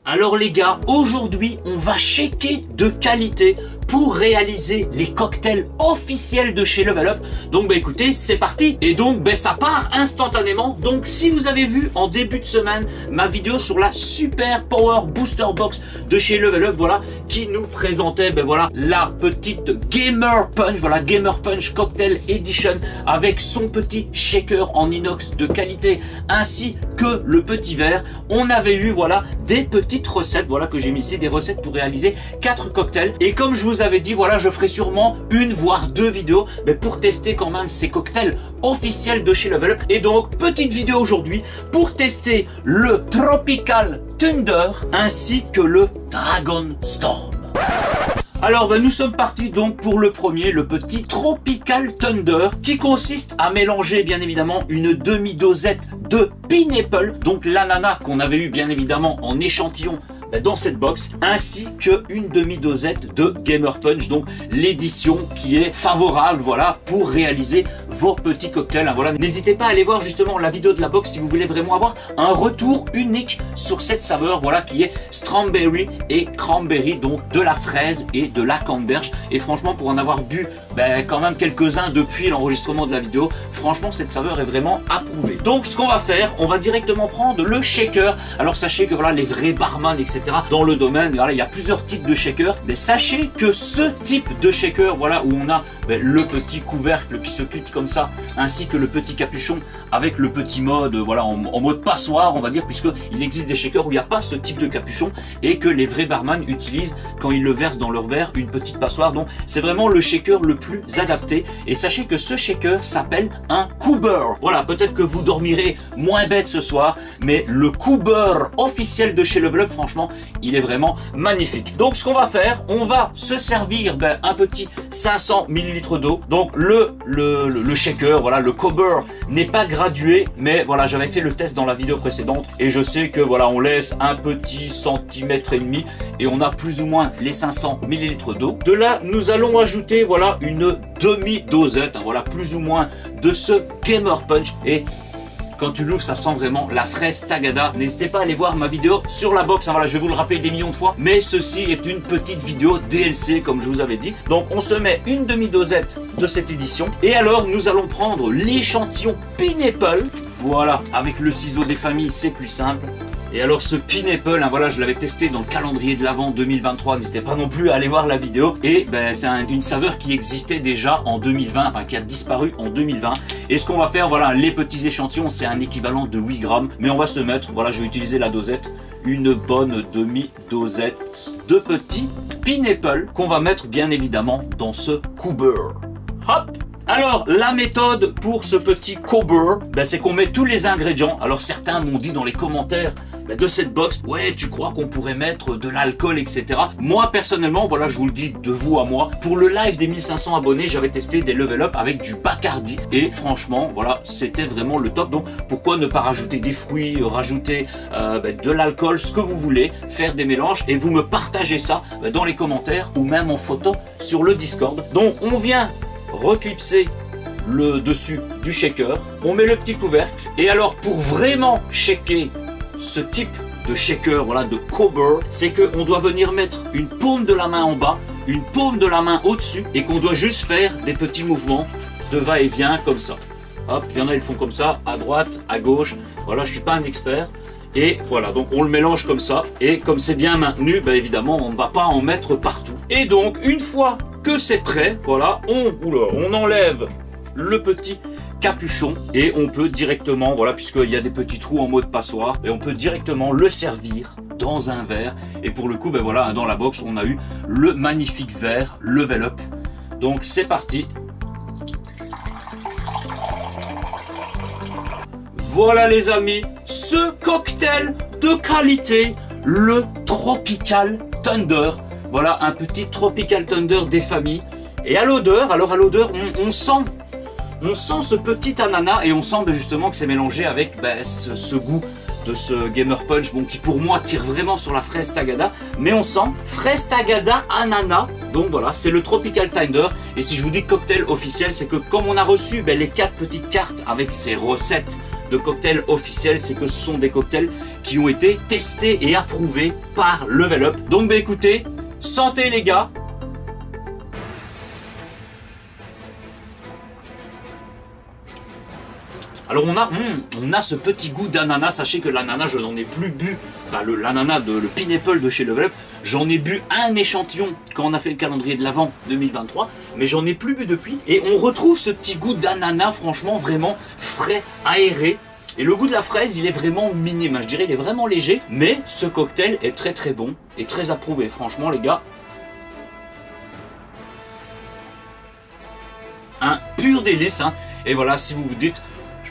Alors les gars, aujourd'hui on va checker de qualité pour réaliser les cocktails officiels de chez Level Up. Donc écoutez, c'est parti. Et donc ça part instantanément. Donc si vous avez vu en début de semaine ma vidéo sur la Super Power Booster Box de chez Level Up, voilà, qui nous présentait voilà la petite Gamer Punch, voilà, Gamer Punch Cocktail Edition avec son petit shaker en inox de qualité ainsi que le petit verre. On avait eu voilà des petites recettes, voilà que j'ai mis ici, des recettes pour réaliser 4 cocktails. Et comme je vous avais dit, voilà, je ferai sûrement une voire 2 vidéos mais pour tester quand même ces cocktails officiels de chez Level Up. Et donc petite vidéo aujourd'hui pour tester le Tropical Thunder ainsi que le Dragon Storm. Alors nous sommes partis donc pour le premier, le petit Tropical Thunder, qui consiste à mélanger bien évidemment une demi-dosette de Pineapple, donc l'ananas qu'on avait eu bien évidemment en échantillon dans cette box, ainsi qu'une demi-dosette de Gamer Punch, donc l'édition qui est favorable voilà pour réaliser vos petits cocktails. Voilà, n'hésitez pas à aller voir justement la vidéo de la box si vous voulez vraiment avoir un retour unique sur cette saveur, voilà, qui est strawberry et cranberry, donc de la fraise et de la canneberge. Et franchement, pour en avoir bu quand même quelques-uns depuis l'enregistrement de la vidéo, franchement cette saveur est vraiment approuvée. Donc ce qu'on va faire, on va directement prendre le shaker. Alors sachez que voilà, les vrais barman etc dans le domaine, voilà, il y a plusieurs types de shakers, mais sachez que ce type de shaker, voilà, où on a le petit couvercle qui se clipse comme ça, ainsi que le petit capuchon avec le petit mode, voilà, en mode passoire, on va dire, puisque il existe des shakers où il n'y a pas ce type de capuchon et que les vrais barman utilisent quand ils le versent dans leur verre une petite passoire. Donc c'est vraiment le shaker le plus adapté. Et sachez que ce shaker s'appelle un Coober. Voilà, peut-être que vous dormirez moins bête ce soir, mais le Coober officiel de chez Level Up, franchement, il est vraiment magnifique. Donc ce qu'on va faire, on va se servir un petit 500 ml d'eau. Donc le shaker, voilà, le Coober n'est pas gradué, mais voilà, j'avais fait le test dans la vidéo précédente et je sais que voilà, on laisse un petit centimètre et demi et on a plus ou moins les 500 ml d'eau. De là, nous allons ajouter voilà une demi-dosette, voilà, plus ou moins de ce Gamer Punch. Et quand tu l'ouvres, ça sent vraiment la fraise tagada. N'hésitez pas à aller voir ma vidéo sur la box, voilà, je vais vous le rappeler des millions de fois, mais ceci est une petite vidéo DLC comme je vous avais dit. Donc on se met une demi-dosette de cette édition et alors nous allons prendre l'échantillon Pineapple, voilà, avec le ciseau des familles c'est plus simple. Et alors ce Pineapple, voilà, je l'avais testé dans le calendrier de l'Avent 2023, n'hésitez pas non plus à aller voir la vidéo. Et c'est une saveur qui existait déjà en 2020, enfin qui a disparu en 2020. Et ce qu'on va faire, voilà, les petits échantillons, c'est un équivalent de 8 grammes. Mais on va se mettre, voilà, je vais utiliser la dosette, une bonne demi-dosette de petits Pineapple qu'on va mettre bien évidemment dans ce Coober. Hop! Alors la méthode pour ce petit Coober, c'est qu'on met tous les ingrédients. Alors certains m'ont dit dans les commentaires de cette box, ouais, tu crois qu'on pourrait mettre de l'alcool etc. Moi personnellement, voilà, je vous le dis de vous à moi, pour le live des 1500 abonnés, j'avais testé des Level Up avec du Bacardi et franchement voilà, c'était vraiment le top. Donc pourquoi ne pas rajouter des fruits, rajouter de l'alcool, ce que vous voulez, faire des mélanges et vous me partagez ça dans les commentaires ou même en photo sur le Discord. Donc on vient reclipser le dessus du shaker, on met le petit couvercle et alors pour vraiment shaker ce type de shaker, voilà, de Coober, c'est qu'on doit venir mettre une paume de la main en bas, une paume de la main au-dessus et qu'on doit juste faire des petits mouvements de va-et-vient comme ça. Hop, il y en a, ils font comme ça, à droite, à gauche, voilà, je suis pas un expert. Et voilà, donc on le mélange comme ça et comme c'est bien maintenu, évidemment on ne va pas en mettre partout. Et donc une fois que c'est prêt, voilà, on enlève le petit capuchon et on peut directement, voilà, puisqu'il y a des petits trous en mode passoire, et on peut directement le servir dans un verre. Et pour le coup, voilà, dans la box on a eu le magnifique verre Level Up. Donc c'est parti. Voilà les amis, ce cocktail de qualité, le Tropical Thunder. Voilà un petit Tropical Thunder des familles. Et à l'odeur, alors à l'odeur, on sent ce petit ananas et on sent justement que c'est mélangé avec ce goût de ce Gamer Punch, qui pour moi tire vraiment sur la fraise tagada, mais on sent fraise tagada ananas. Donc voilà, c'est le Tropical Thunder. Et si je vous dis cocktail officiel, c'est que comme on a reçu les 4 petites cartes avec ces recettes de cocktails officiels, c'est que ce sont des cocktails qui ont été testés et approuvés par Level Up. Donc bah écoutez, santé les gars. Alors on a ce petit goût d'ananas. Sachez que l'ananas, je n'en ai plus bu. Enfin, l'ananas, le pineapple de chez Level Up, j'en ai bu un échantillon quand on a fait le calendrier de l'Avent 2023, mais j'en ai plus bu depuis. Et on retrouve ce petit goût d'ananas, franchement, vraiment frais, aéré. Et le goût de la fraise, il est vraiment minime, je dirais, il est vraiment léger. Mais ce cocktail est très très bon et très approuvé, franchement les gars. Un pur délice, hein. Et voilà, si vous vous dites...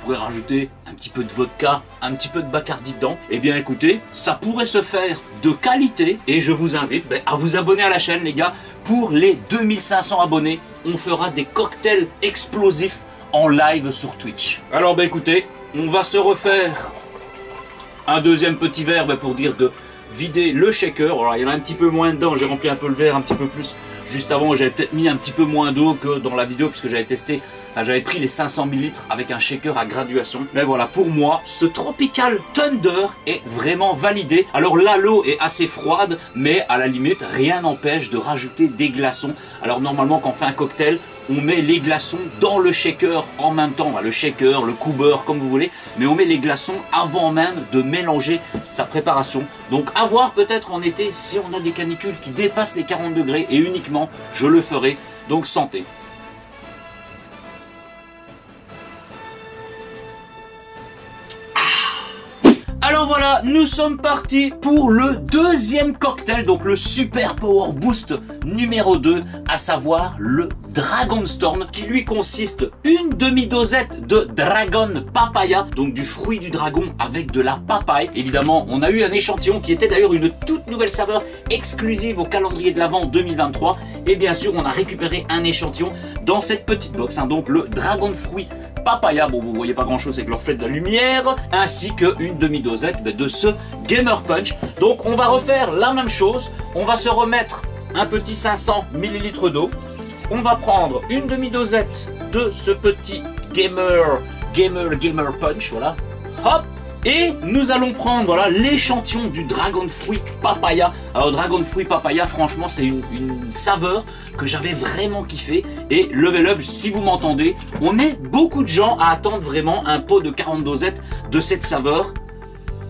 je pourrais rajouter un petit peu de vodka, un petit peu de Bacardi dedans. Eh bien écoutez, ça pourrait se faire de qualité et je vous invite à vous abonner à la chaîne les gars. Pour les 2500 abonnés, on fera des cocktails explosifs en live sur Twitch. Alors écoutez, on va se refaire un deuxième petit verre pour dire de vider le shaker. Alors il y en a un petit peu moins dedans, j'ai rempli un peu le verre, un petit peu plus. Juste avant, j'avais peut-être mis un petit peu moins d'eau que dans la vidéo puisque j'avais testé, j'avais pris les 500 ml avec un shaker à graduation. Mais voilà, pour moi, ce Tropical Thunder est vraiment validé. Alors là, l'eau est assez froide, mais à la limite, rien n'empêche de rajouter des glaçons. Alors normalement, quand on fait un cocktail, on met les glaçons dans le shaker en même temps. Le shaker, le coober, comme vous voulez. Mais on met les glaçons avant même de mélanger sa préparation. Donc à voir peut-être en été si on a des canicules qui dépassent les 40 degrés. Et uniquement, je le ferai. Donc santé. Alors voilà, nous sommes partis pour le deuxième cocktail, donc le Super Power Boost numéro 2, à savoir le Dragon Storm, qui lui consiste une demi-dosette de Dragon Papaya, donc du fruit du dragon avec de la papaye. Évidemment, on a eu un échantillon qui était d'ailleurs une toute nouvelle saveur exclusive au calendrier de l'Avent 2023. Et bien sûr, on a récupéré un échantillon dans cette petite box, hein, donc le Dragon Fruit Papaya, bon vous voyez pas grand chose avec le reflet de la lumière, ainsi qu'une demi-dosette de ce Gamer Punch. Donc on va refaire la même chose, on va se remettre un petit 500 ml d'eau, on va prendre une demi-dosette de ce petit Gamer Punch, voilà, hop. Et nous allons prendre voilà, l'échantillon du Dragon Fruit Papaya. Alors Dragon Fruit Papaya, franchement c'est une saveur que j'avais vraiment kiffé. Et Level Up, si vous m'entendez, on est beaucoup de gens à attendre vraiment un pot de 40 dosettes de cette saveur.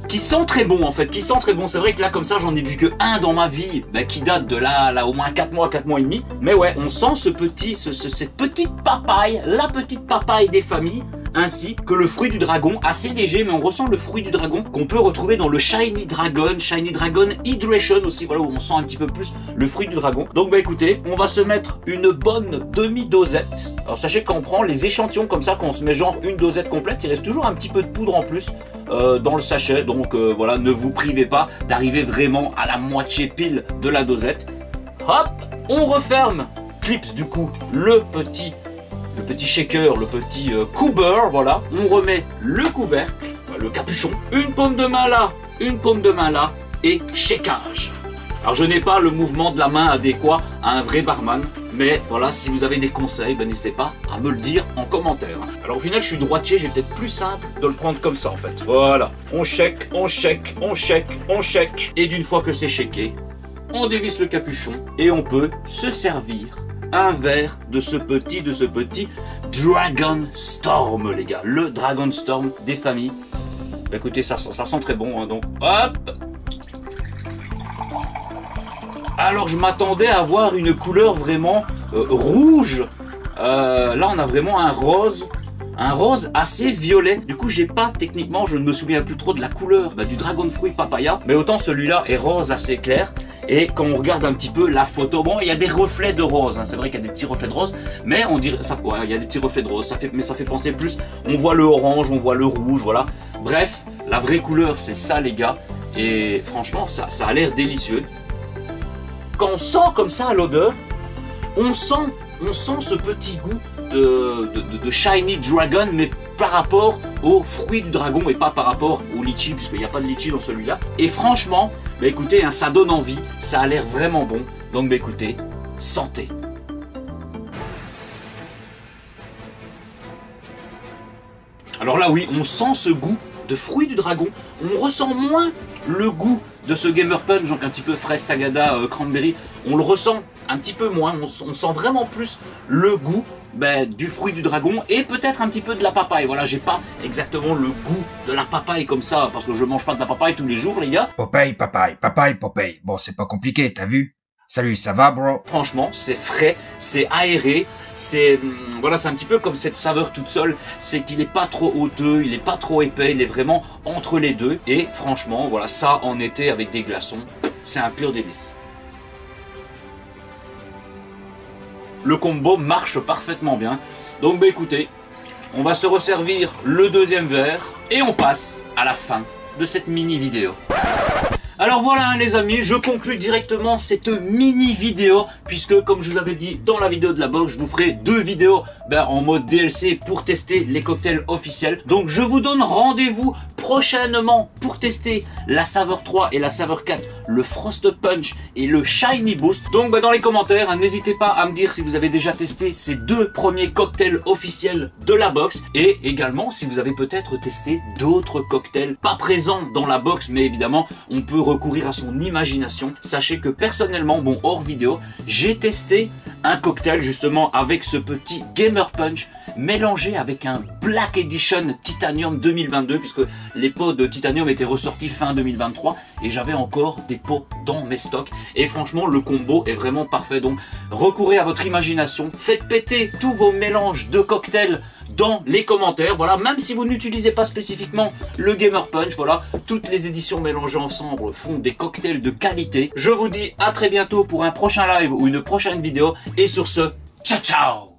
Qui sent très bon en fait, qui sent très bon. C'est vrai que là comme ça j'en ai bu que un dans ma vie, qui date de là au moins 4 mois et demi. Mais ouais, on sent cette petite papaye, la petite papaye des familles. Ainsi que le fruit du dragon, assez léger, mais on ressent le fruit du dragon qu'on peut retrouver dans le Shiny Dragon Hydration aussi, voilà, où on sent un petit peu plus le fruit du dragon. Donc écoutez, on va se mettre une bonne demi-dosette. Alors sachez que quand on prend les échantillons comme ça, quand on se met genre une dosette complète, il reste toujours un petit peu de poudre en plus dans le sachet. Donc voilà, ne vous privez pas d'arriver vraiment à la moitié pile de la dosette. Hop, on referme, clips du coup, le petit shaker, le petit coober, voilà. On remet le couvercle, le capuchon, une paume de main là, une paume de main là, et shakeage. Alors je n'ai pas le mouvement de la main adéquat à un vrai barman, mais voilà, si vous avez des conseils, n'hésitez pas à me le dire en commentaire. Alors au final je suis droitier, j'ai peut-être plus simple de le prendre comme ça en fait. Voilà, on shake, on shake, on shake, on shake, et d'une fois que c'est shaké, on dévisse le capuchon, et on peut se servir un verre de ce petit Dragon Storm, les gars. Le Dragon Storm des familles. Écoutez, ça sent très bon, hein, donc hop. Alors je m'attendais à avoir une couleur vraiment rouge. Là on a vraiment un rose assez violet. Du coup j'ai pas, techniquement je ne me souviens plus trop de la couleur du Dragon Fruit Papaya. Mais autant celui-là est rose assez clair. Et quand on regarde un petit peu la photo, bon, il y a des reflets de rose, hein, c'est vrai qu'il y a des petits reflets de rose, mais on dirait, ça, ouais, il y a des petits reflets de rose, mais ça fait penser plus, on voit le orange, on voit le rouge, voilà. Bref, la vraie couleur, c'est ça, les gars, et franchement, ça a l'air délicieux. Quand on sent comme ça à l'odeur, on sent ce petit goût de Shiny Dragon, mais par rapport aux fruits du dragon et pas par rapport au litchi, puisqu'il n'y a pas de litchi dans celui-là. Et franchement, écoutez, hein, ça donne envie, ça a l'air vraiment bon. Donc écoutez, santé. Alors là oui, on sent ce goût de fruits du dragon, on ressent moins le goût de ce Gamer Punch, donc un petit peu fraise tagada, cranberry, on le ressent un petit peu moins, on sent vraiment plus le goût du fruit du dragon et peut-être un petit peu de la papaye. Voilà, j'ai pas exactement le goût de la papaye comme ça, parce que je mange pas de la papaye tous les jours les gars. Popeye, papaye, papaye, Popeye. Bon, c'est pas compliqué, t'as vu? Salut, ça va, bro? Franchement, c'est frais, c'est aéré, c'est voilà, c'est un petit peu comme cette saveur toute seule, c'est qu'il est pas trop hauteux, il est pas trop épais, il est vraiment entre les deux. Et franchement, voilà, ça en été avec des glaçons, c'est un pur délice. Le combo marche parfaitement bien. Donc écoutez, on va se resservir le deuxième verre et on passe à la fin de cette mini vidéo. Alors voilà hein, les amis, je conclue directement cette mini vidéo puisque comme je vous l'avais dit dans la vidéo de la box, je vous ferai 2 vidéos en mode DLC pour tester les cocktails officiels. Donc je vous donne rendez-vous prochainement pour tester la saveur 3 et la saveur 4, le Frost Punch et le Shiny Boost. Donc dans les commentaires, n'hésitez pas à me dire si vous avez déjà testé ces 2 premiers cocktails officiels de la box et également si vous avez peut-être testé d'autres cocktails pas présents dans la box, mais évidemment on peut recourir à son imagination. Sachez que personnellement, bon hors vidéo, j'ai testé un cocktail justement avec ce petit Gamer Punch mélangé avec un Black Edition Titanium 2022 puisque les pots de Titanium étaient ressortis fin 2023 et j'avais encore des pots dans mes stocks et franchement le combo est vraiment parfait. Donc recourez à votre imagination, faites péter tous vos mélanges de cocktails dans les commentaires, voilà, même si vous n'utilisez pas spécifiquement le Gamer Punch, voilà, toutes les éditions mélangées ensemble font des cocktails de qualité. Je vous dis à très bientôt pour un prochain live ou une prochaine vidéo et sur ce, ciao ciao.